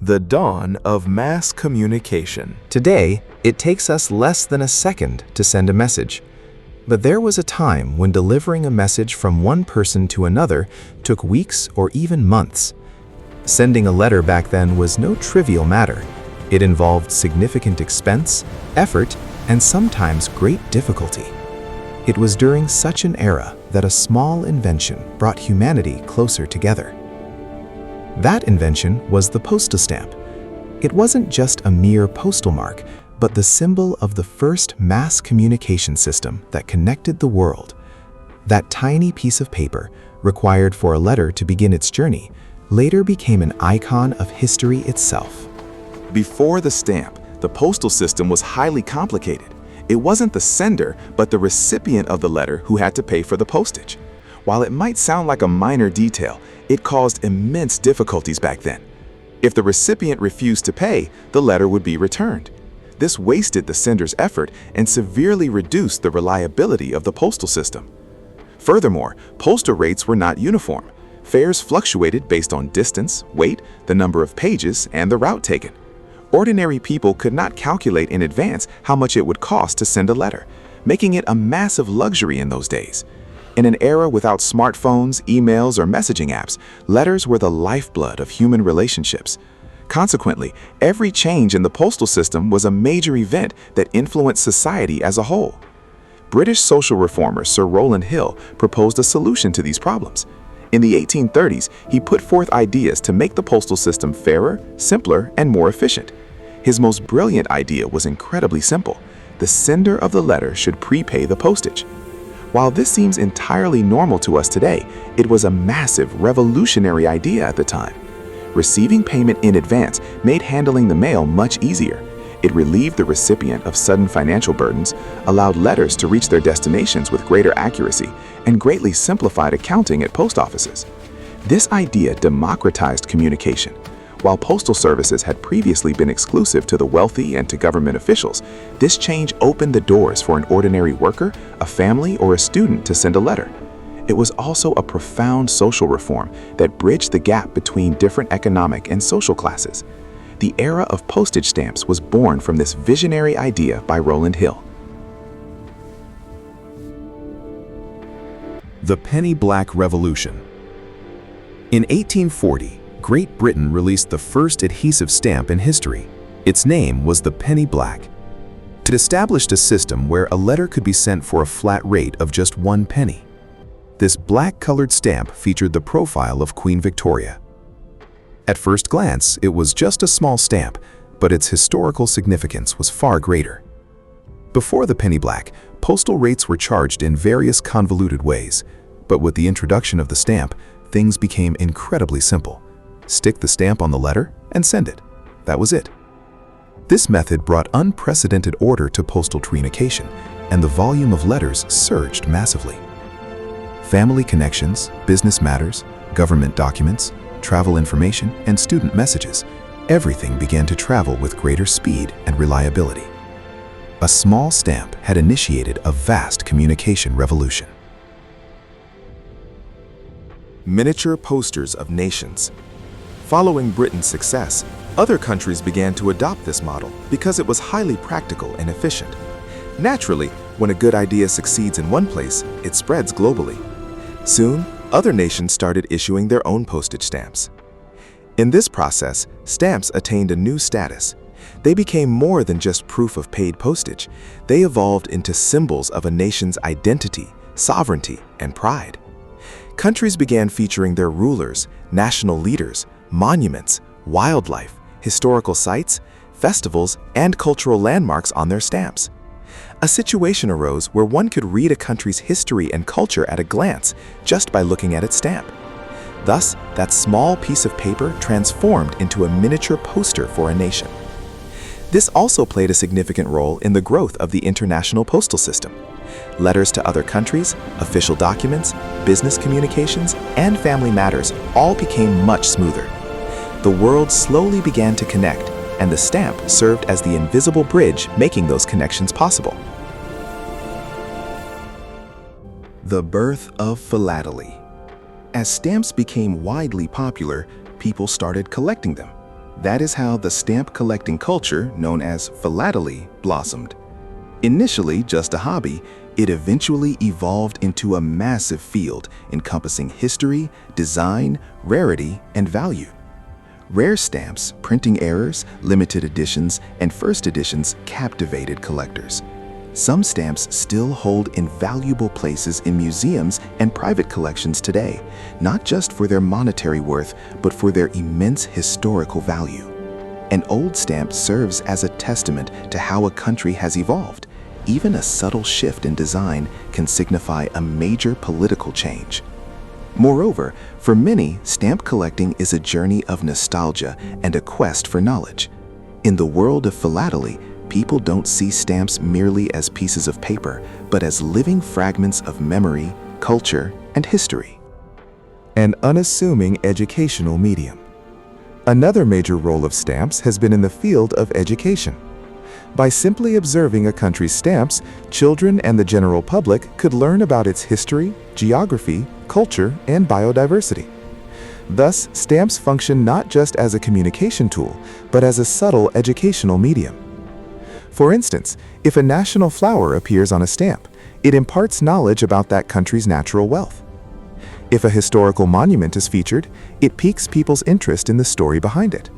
The dawn of mass communication. Today, it takes us less than a second to send a message. But there was a time when delivering a message from one person to another took weeks or even months. Sending a letter back then was no trivial matter. It involved significant expense, effort, and sometimes great difficulty. It was during such an era that a small invention brought humanity closer together. That invention was the postal stamp. It wasn't just a mere postal mark, but the symbol of the first mass communication system that connected the world. That tiny piece of paper, required for a letter to begin its journey, later became an icon of history itself. Before the stamp, the postal system was highly complicated. It wasn't the sender, but the recipient of the letter who had to pay for the postage. While it might sound like a minor detail, it caused immense difficulties back then. If the recipient refused to pay, the letter would be returned. This wasted the sender's effort and severely reduced the reliability of the postal system. Furthermore, postal rates were not uniform. Fares fluctuated based on distance, weight, the number of pages, and the route taken. Ordinary people could not calculate in advance how much it would cost to send a letter, making it a massive luxury in those days. In an era without smartphones, emails, or messaging apps, letters were the lifeblood of human relationships. Consequently, every change in the postal system was a major event that influenced society as a whole. British social reformer Sir Rowland Hill proposed a solution to these problems. In the 1830s, he put forth ideas to make the postal system fairer, simpler, and more efficient. His most brilliant idea was incredibly simple. The sender of the letter should prepay the postage. While this seems entirely normal to us today, it was a massive, revolutionary idea at the time. Receiving payment in advance made handling the mail much easier. It relieved the recipient of sudden financial burdens, allowed letters to reach their destinations with greater accuracy, and greatly simplified accounting at post offices. This idea democratized communication. While postal services had previously been exclusive to the wealthy and to government officials, this change opened the doors for an ordinary worker, a family, or a student to send a letter. It was also a profound social reform that bridged the gap between different economic and social classes. The era of postage stamps was born from this visionary idea by Rowland Hill. The Penny Black Revolution. In 1840, Great Britain released the first adhesive stamp in history. Its name was the penny black. It established a system where a letter could be sent for a flat rate of just 1 penny. This black-colored stamp featured the profile of Queen Victoria. At first glance, it was just a small stamp, but its historical significance was far greater. Before the penny black, postal rates were charged in various convoluted ways, but with the introduction of the stamp, things became incredibly simple. Stick the stamp on the letter and send it. That was it. This method brought unprecedented order to postal communication, and the volume of letters surged massively. Family connections, business matters, government documents, travel information, and student messages, everything began to travel with greater speed and reliability. A small stamp had initiated a vast communication revolution. Miniature posters of nations. Following Britain's success, other countries began to adopt this model because it was highly practical and efficient. Naturally, when a good idea succeeds in one place, it spreads globally. Soon, other nations started issuing their own postage stamps. In this process, stamps attained a new status. They became more than just proof of paid postage. They evolved into symbols of a nation's identity, sovereignty, and pride. Countries began featuring their rulers, national leaders, monuments, wildlife, historical sites, festivals, and cultural landmarks on their stamps. A situation arose where one could read a country's history and culture at a glance just by looking at its stamp. Thus, that small piece of paper transformed into a miniature poster for a nation. This also played a significant role in the growth of the international postal system. Letters to other countries, official documents, business communications, and family matters all became much smoother. The world slowly began to connect, and the stamp served as the invisible bridge making those connections possible. The birth of philately. As stamps became widely popular, people started collecting them. That is how the stamp collecting culture, known as philately, blossomed. Initially just a hobby, it eventually evolved into a massive field encompassing history, design, rarity, and value. Rare stamps, printing errors, limited editions, and first editions captivated collectors. Some stamps still hold invaluable places in museums and private collections today, not just for their monetary worth, but for their immense historical value. An old stamp serves as a testament to how a country has evolved. Even a subtle shift in design can signify a major political change. Moreover, for many, stamp collecting is a journey of nostalgia and a quest for knowledge. In the world of philately, people don't see stamps merely as pieces of paper, but as living fragments of memory, culture, and history. An unassuming educational medium. Another major role of stamps has been in the field of education. By simply observing a country's stamps, children and the general public could learn about its history, geography, culture, and biodiversity. Thus, stamps function not just as a communication tool, but as a subtle educational medium. For instance, if a national flower appears on a stamp, it imparts knowledge about that country's natural wealth. If a historical monument is featured, it piques people's interest in the story behind it.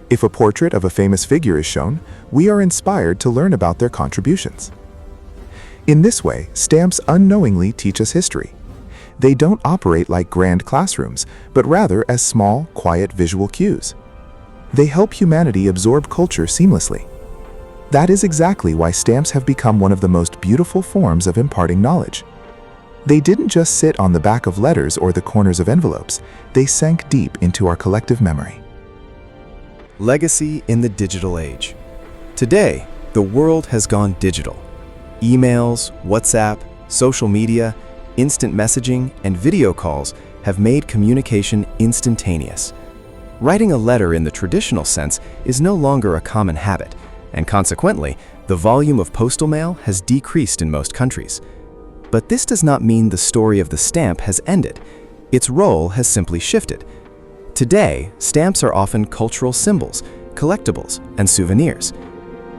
If a portrait of a famous figure is shown, we are inspired to learn about their contributions. In this way, stamps unknowingly teach us history. They don't operate like grand classrooms, but rather as small, quiet visual cues. They help humanity absorb culture seamlessly. That is exactly why stamps have become one of the most beautiful forms of imparting knowledge. They didn't just sit on the back of letters or the corners of envelopes, they sank deep into our collective memory. Legacy in the digital age. Today, the world has gone digital. Emails, WhatsApp, social media, instant messaging, and video calls have made communication instantaneous. Writing a letter in the traditional sense is no longer a common habit, and consequently, the volume of postal mail has decreased in most countries. But this does not mean the story of the stamp has ended. Its role has simply shifted. Today, stamps are often cultural symbols, collectibles, and souvenirs.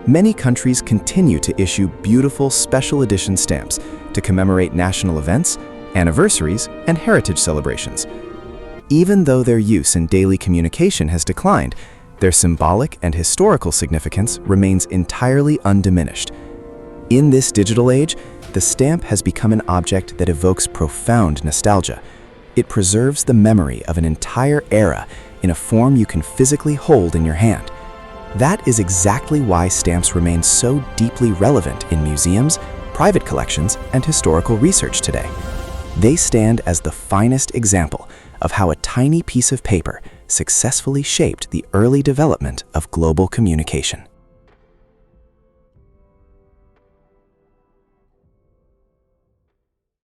Many countries continue to issue beautiful special edition stamps to commemorate national events, anniversaries, and heritage celebrations. Even though their use in daily communication has declined, their symbolic and historical significance remains entirely undiminished. In this digital age, the stamp has become an object that evokes profound nostalgia. It preserves the memory of an entire era in a form you can physically hold in your hand. That is exactly why stamps remain so deeply relevant in museums, private collections, and historical research today. They stand as the finest example of how a tiny piece of paper successfully shaped the early development of global communication.